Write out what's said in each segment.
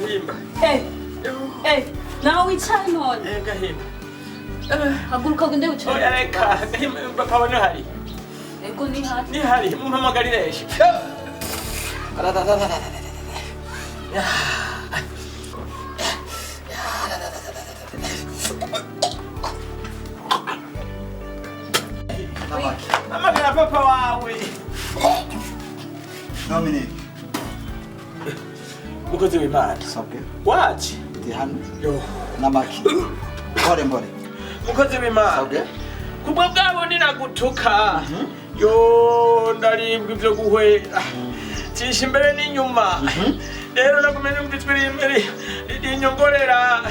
gahimba. Nawe wicaye none. Gahimba. Haguruka gende wicaye. Oya reka gahimba papa ni hari. Ego ni hari. Ni hari mumpamagarire eshi. Namagara papa wawe. Dominic. Mukozi w'Imana. Sabwe. Wachi. Ndi hano. Yo. Namaki. Mbore. Mukozi w'Imana. Sabwe. Kubwo bwabo ninagutuka. Yo ndaribwa ivyo guhwera. Cisha imbere n'inyuma. Rero nagumenye mvitswe imbere. Inyongorera.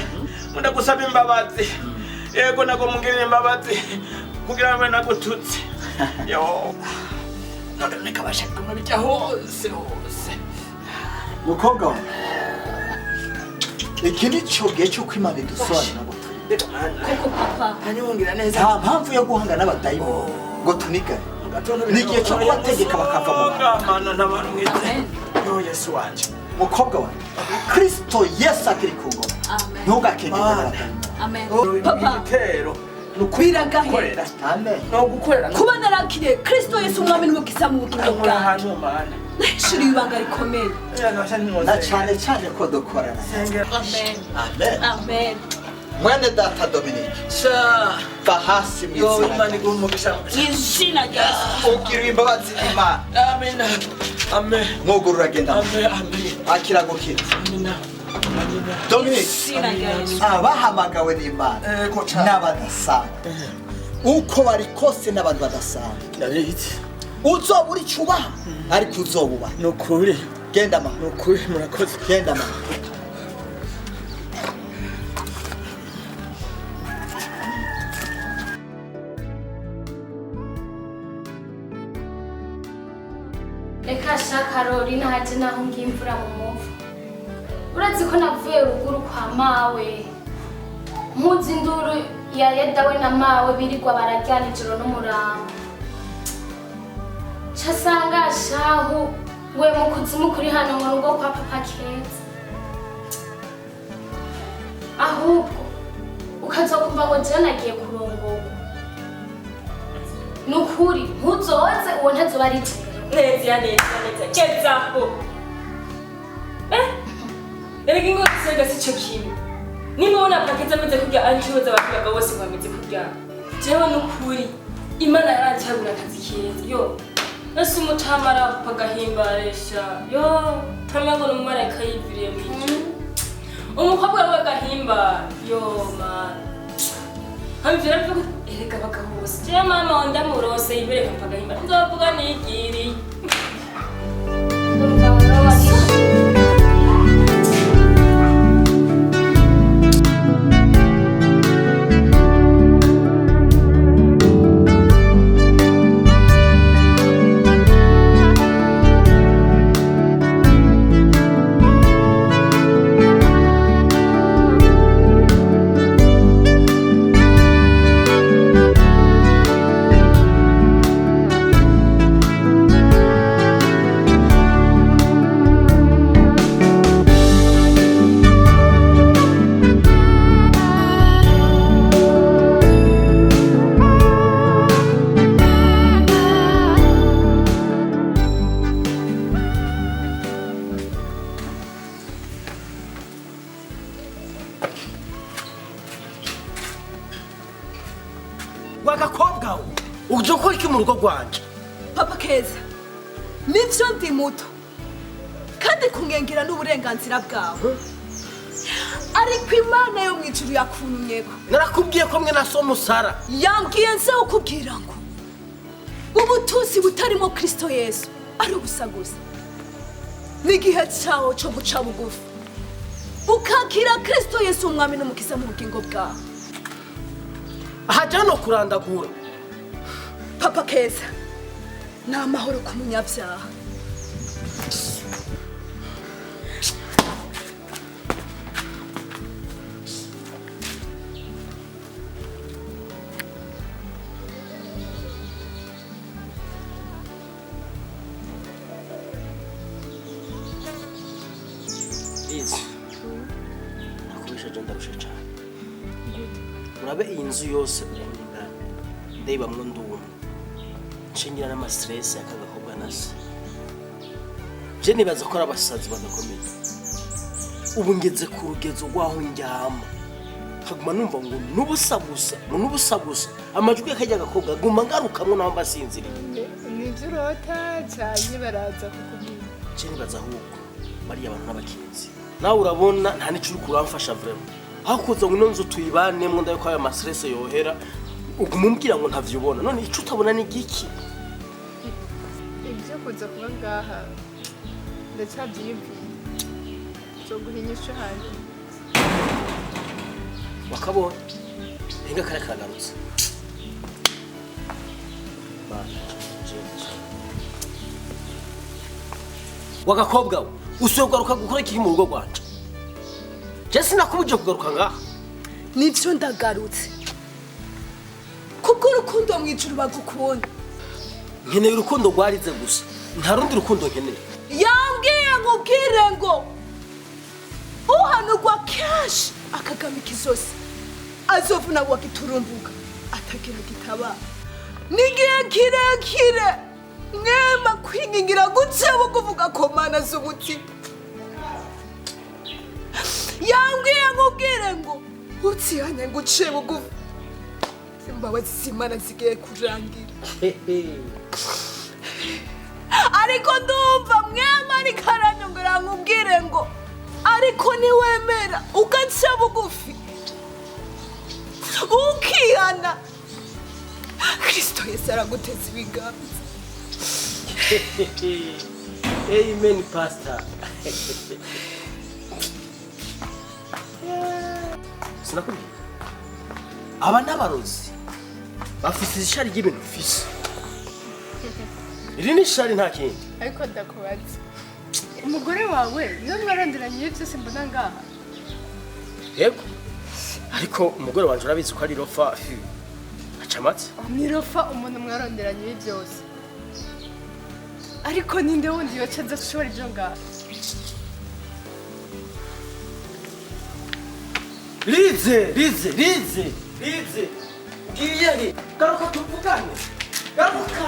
Ndagusaba imbabazi. Yego nagomugirira imbabazi. Kugira ngo nagututse. Yo. None kabasha kumurya hose. Mukobwa wawe. Iki ni cyo gihe cyo kwimana idusora Koko papa. Anyongira neza. nta mpamvu yo guhanga n'abadayimoni ngo tunigane. Ni igihe cyo kubategeka bakava mu Mana n'abantu mwite. Yo Yesu wanje. mukobwa wawe. Kristo Yesu akiri ku ngoma. Amen. Ntugakeke n'abadayimoni. Amen. Papa. Biragahe. Amen. No gukorera. Kuba narakiriye Kristo Yesu umwami n'umukiza mu bugingo Nkora bwanjye. ahantu mana. Nashiriye ibanga rikomeye. Na cyane ko dukorana. Amen. Amen. Amen. Mwene data Dominic. Sha. Bahasi Yo mwizina. Imana igumugisha. Izina rya Yesu. Ugira imbabazi Imana. Amen. Amen. Mwugurura genda. Amen. Akira gukira. Amen. Dominic. Izina rya Yesu. Abahamagawe n'Imana. N'abadasanzwe. Uko bari kose n'abantu badasanzwe. Ndabizi. Uzoba uri cyubaha ariko uzobuba. Nukuri. Genda ma. Nukuri murakoze. Genda ma. Reka sha Karoli naje naho ngimvura mu muvu. Urazi ko navuye ruguru kwa mawe. Mpuzi induru ya dawe na mawe birigwa barajyana ijoro n'umurango. Chasanga shahu we mukuzimu kuri hano ngo rugo kwa papa Keza. Ahubwo ukazokumva ngo je nagiye kurongorwa. Nukuri ntuzoze uwo ntazoba ari Neza. Kezaho. Erega ngo sega sico kimwe. Nimubona pakeza ameze kurya anjuza abavuga bose bameze kurya. Jewe nukuri Imana yaracyabura akazi keza. Yo. Nasi umutamara pagahimbaresha. Yo, tamengo n'umumarayika yiviriye mwinshi. Umukobwa we gahimba. Yo man. Hamvira byo erega bakahose. Je mama onda murose ibereka pagahimba. Nzovuga nigiri. Wagakobwa uje ukora iki mu rugo rwanje? Papa Keza. Nivyo ndi muto. Kandi kungengera n'uburenganzira bwawe. Ariko Imana yo mwijuru yakunumyeko. Narakubwiye ko mwe naso musara. Yambwiye nze ukubwira ngo ubutuzi butarimo Kristo Yesu ari ubusa gusa. N'igihe cyawo cyo guca bugufi. Ukakira Kristo Yesu umwami n'umukiza mu bugingo bwawe. Haja no kurandagura. Papa Keza. N'amahoro ku munyabyaha. Izi. kuvugisha je ndarusha cyane urabe iyi nzu yose ukunda ndayibamwe ndumwe nshingira n'ama stress yakagakobwa nase je nibaza ko arabasazi badakomeye ubu ngeze ku rugezo rwaho njyama haguma numva ngo nubusa gusa amajwi yakajya gakobwa guma ngarukamwe naho mbasinziriye nivyo urota cyane baraza kukubwira je nibaza ahubwo bari abantu n'abakinzi nawe urabona nta nico uri kuramfasha vraiment aho kuza ngo ino nzu tuyibanemwe ndayo ko ayo mastress yohera ugumumbwira ngo ntavyo ubona none ico utabona ni giki ibyo kuza kuba ngaha ndacabyiyumviye cyo guhinyisha hanyu wakabonye henga kare karagarutse wagakobwa usuye kugaruka gukora iki mu rugo rwanje je sinakubuje kugaruka ngaha nivyo ndagarutse kubwo urukundo mwijuru bagukunda nkeneye urukundo rwarize gusa nta rundi rukundo nkeneye yambwiye ngubwire ngo uhanurwa kenshi akagamika izosi azovuna wagiturumbuka atagira gitaba nigihe kirekire mwema kwingingira gutsebo kuvuga ko mana z'umutima yambwiye ngubwire ngo utsihanye ngo uciye bugufi imbabazi z'Imana zigiye kurangira ariko ndumva mwema ariko aranyongera nkubwire ngo ariko niwemera ugaca bugufi ukihana Kristo Yesu araguteza ibiganza amen pastor sinakubwiye aba n'abarozi bafise ishari ry'ibintu fisi iri ni ishari nta kindi ariko ndakubaza umugore wawe iyo mwarandiranye ibyo byose mbona ngaha yego ariko umugore wanje urabizi ko ari rofa acamatse nirofa umuntu mwaronderanye ibi byose ariko ninde wundi yoca adashobora ibyo ngaha Lize ugiye he garuka tuvugane garuka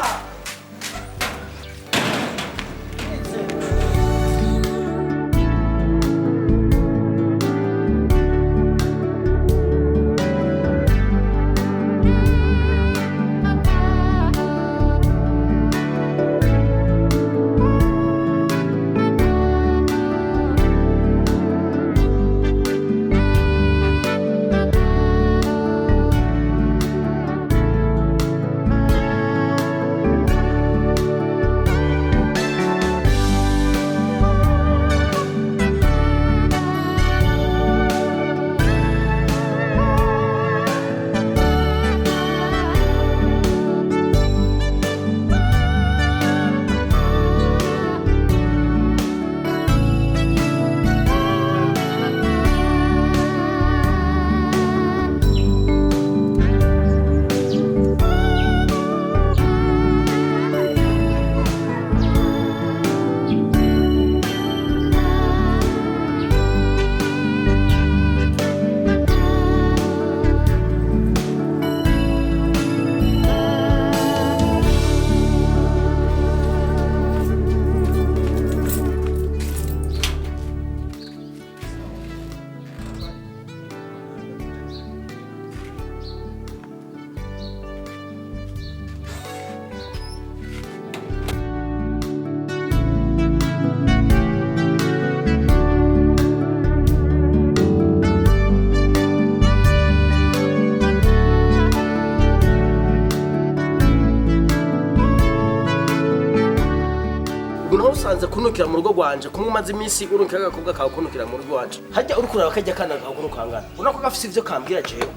usanze kunukira mu rugo rwanje kumwe maze iminsi urukira agakobwa kawe kunukira mu rugo rwanje hajya urukuraba kajya kana kunukangana unako gafise ivyo kambwira jewe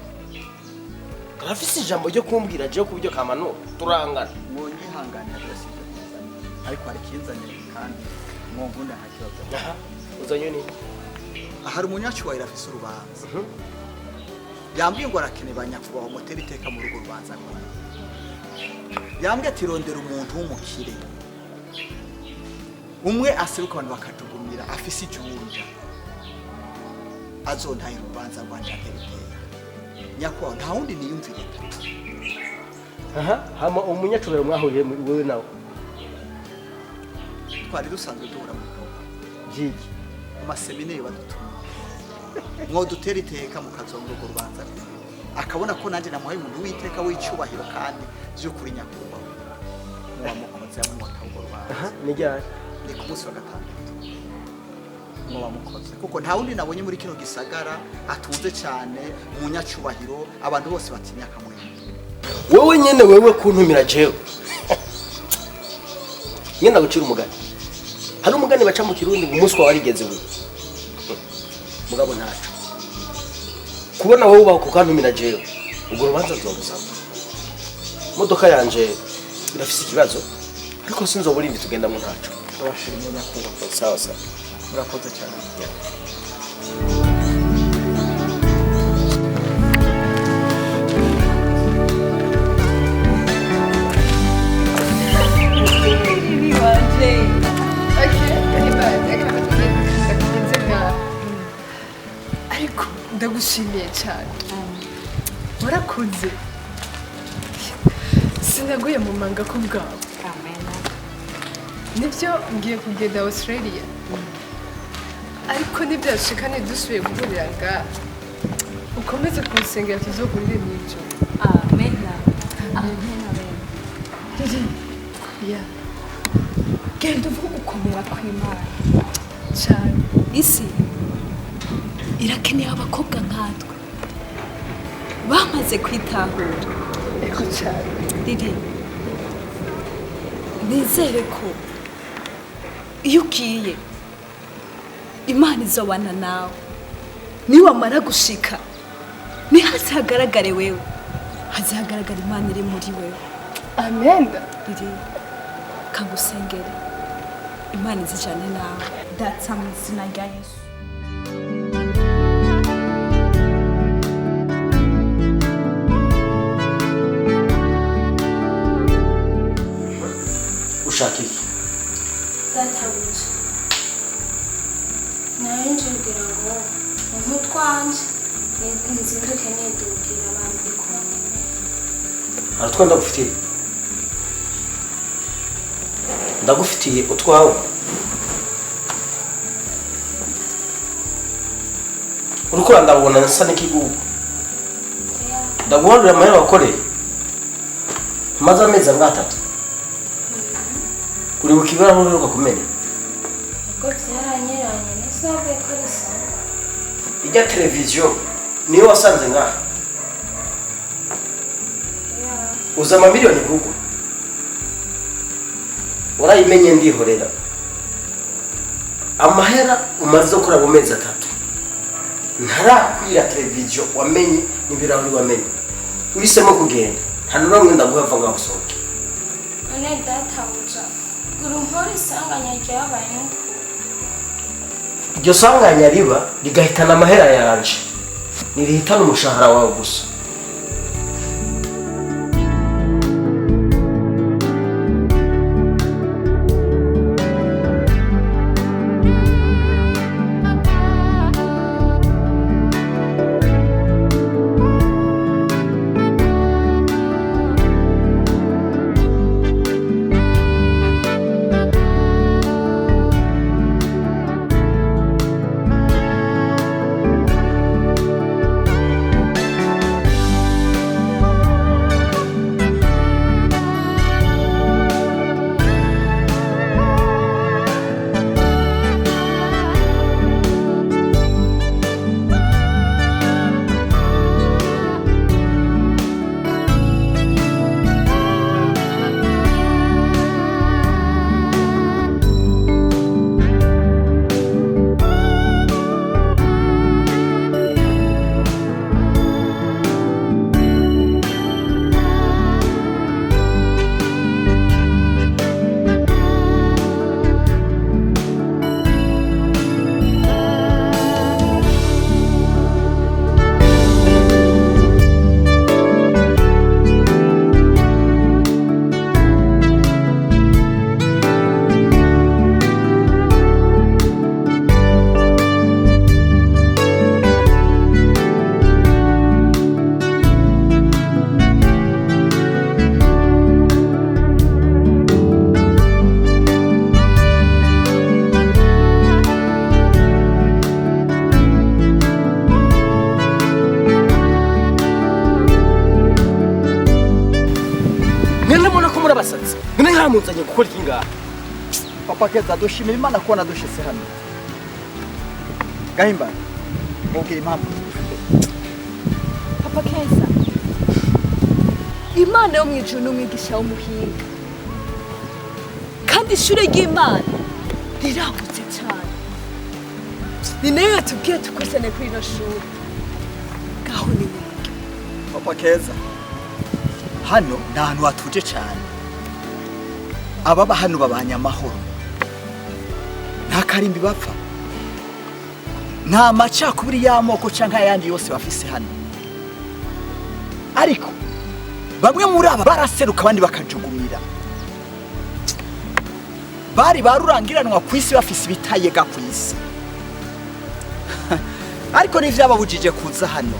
gafise ijambo ryo kumbwira jewe kubyo kamano turangana mwonye hangana byose ariko ari kinzanye kandi mwongunda nta kibazo aha uzanye ni ahari umunyacyubahiro afise urubanza yambwiye ngo arakene banyakubaho motera iteka mu rugo rubanza rwa yambwiye ati rondera umuntu w'umukire umwe aseruka abantu bakatugumira afise ijunja azontahira urubanza rwanje ateriteye nyakubahwa nta wundi niyumvire aha hama umunyacubero mwahuriye wewe nawe twari dusanzwe duhura mu bikorwa byiki mu maseminari badutuma mwodutera iteka mukazonga urwo rubanza akabona ko nanjye namuhaye umuntu w'iteka w'icyubahiro kandi by'ukuri nyakubahwa mubamukoze hamwe mwotawurwo rubanza ni ryari ni ku munsi wa gatandatu mubamukoze kuko nta wundi nabonye muri kino gisagara atunze cyane umunyacubahiro abantu bose batinya akamwenya wewe nyene wewe kuntumira jewe nyenda gucira umugani hari umugani baca mu kirundi ngo umuswa warigeze we mugabo ntacu kubona wowe ubaho kukantumira jewe ubwo rubanza nzobuzamo modoka yanje irafise ikibazo ariko sinzobura indi tugenda mu ntacu abashimye nyakubahwa sawa sawa murakoze cyane ariko ndagushimiye cyane warakoze sinaguye mu manga ko bwawe nibyo ngiye kugenda Australia ariko nibyashika ntidusubiye guhurira ngaha ukomeze kumusengera tuzohurire n'ibyo amena amena ya genda uvuga gukomera kw'Imana cyane isi irakeneye abakobwa nkatwe bamaze kwitahura eko cyane riri nizere ko iyo ugiye Imana izobana nawe niwamara gushika ntihazagaragare wewe hazagaragara Imana iri muri wewe amen riri kagusengere Imana izijane nawe datsa mu izina rya Yesu ushaka iki databuja nanje ngira ngo umutwanje nzinduke nidubwira abantu bikomeye aratwa ndagufitiye utwawe urukora ndabona nsa n'ikigugu ndaguharurira amahera wakoreye maze amezi angatatu uri bukibara n'uruka kumenya ubwo byaranyeranye nisabwe ko risaba ijya televiziyo niyo wasanze ngaha uza amamiliyoni kuko warayimenye ndihorera amahera umaze gukora mu mezi atatu ntarakwira televiziyo wamenye n'ibirahuri wamenye uhisemo kugenda nta n'umwe ndaguhava ngaho usohoke none databuja gura umpore isanganya ryabaye iryo sanganya riba rigahitana amahera yanje nirihitana umushahara wawe gusa mwamuzanye gukora iki ngaha? Papa Keza dushimira Imana ko nadushitse hano. Gahimba. Mubwira impamvu. Papa Keza, Imana yo mwijuru n'umwigisha w'umuhinga, kandi ishure ry'Imana riragutse cyane. Ni nayo yatubwiye tukusane kuri ino shuri. Gaho ni mwebwe. Papa Keza. Hano ni ahantu hatuje cyane. Ababa hano babanya amahoro. Nta karimbi bapfa. Nta macakubiri y'amoko canke ayandi yose bafise hano. Ariko bamwe muri aba baraseruka abandi bakajugumira. Bari barurangiranwa kwisi bafise ibitayega kwisi. Ariko n'ivyababujije kuza hano.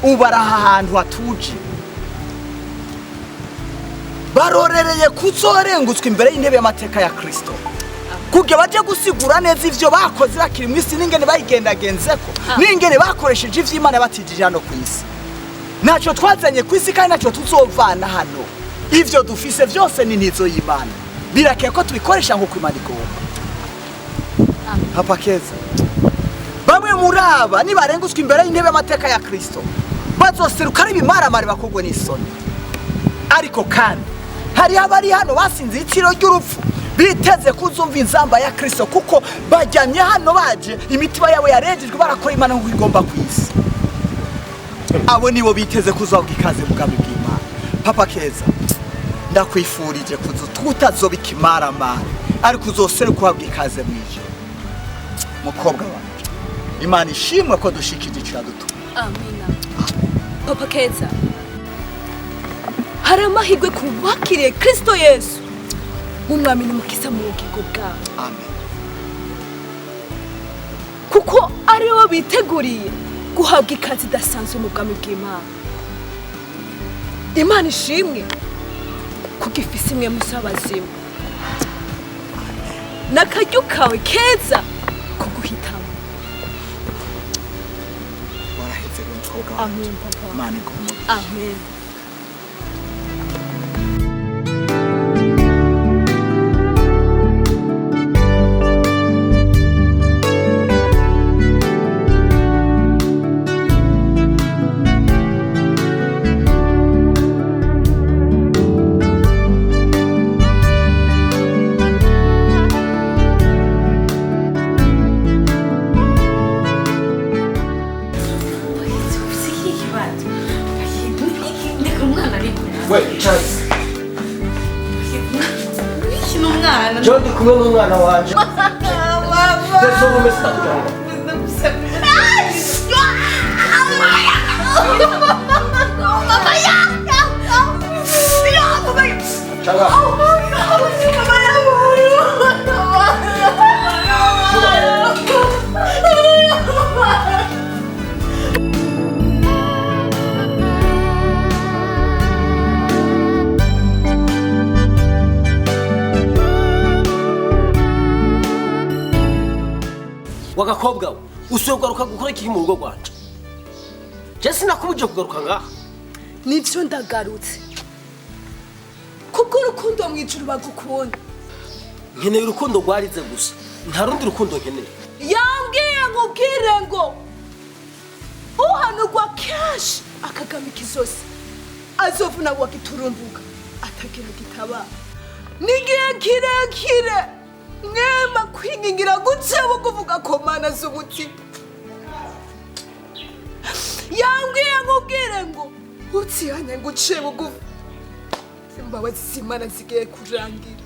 Ubu baraha ahantu hatuje. Barorereye kuzorengutswa imbere y'intebe y'amateka ya Kristo. Kugira baje gusigura neza ivyo bakoze bakiri mwisi n'ingene bayigendagenzeko n'ingene bakoresheje ivy'Imana batijije hano kwisi. Naco twazanye kwisi kandi naco tuzovana hano. Ivyo dufise vyose ni ntizo y'Imana. Birakeye ko tubikoresha nk'uko Imana igomba. Papa Keza. Bamwe muri aba nibarengutswa imbere y'intebe y'amateka ya Kristo bazoseruka ari bimaramare bakogwe n'isoni. Ariko kandi hari abari hano basinze itiro ry'urupfu biteze kuzumva inzamba ya Kristo kuko bajyamye hano baje imitima yabo yarejejwe barakora Imana nk'uko igomba kwisi. Abo nibo biteze kuzabwa ikaze mugambi bw'Imana. Papa Keza, ndakwifurije kuzo tutazobika imaramare ariko uzoseruka uhabwa ikaze mw'ijoro. Mukobwa wanje, Imana ishimwe ko dushikije icyadutu. Amina. Papa Keza, hari amahirwe ku bakiriye Kristo Yesu nk'umwami n'umukiza mu bugingo bwabo. Amen. Kuko ari bo biteguriye guhabwa ikaze idasanzwe mu bwami bw'Imana. Imana ishimwe kuko ifise imwe mu z'abazima. N'akaryo kawe keza ko guhitamo. Waraheze mukobwa. Amen papa. Imana igomba. Amen. John ndi kumwe n'umwana wanje. Ndetse ubu sitakujaga. Wagakobwa usuye kugaruka gukora iki mu rugo rwanje? Je sinakubuje kugaruka ngaha. Nivyo ndagarutse. Kubwo urukundo mwijuru bagukunda. Nkeneye urukundo rwarize gusa. Nta rundi rukundo nkeneye. Yambwiye ngubwire ngo uhanurwa kenshi akagamika izosi azovuna wagiturumbuka atagira gitaba. Nigihe kirekire mwema kwingingira gutsebo kuvuga ko Mana z'umutima. Yambwiye ngubwire ngo utsihanye ngo ucebo kuvuga imbabazi z'Imana zigiye kurangira.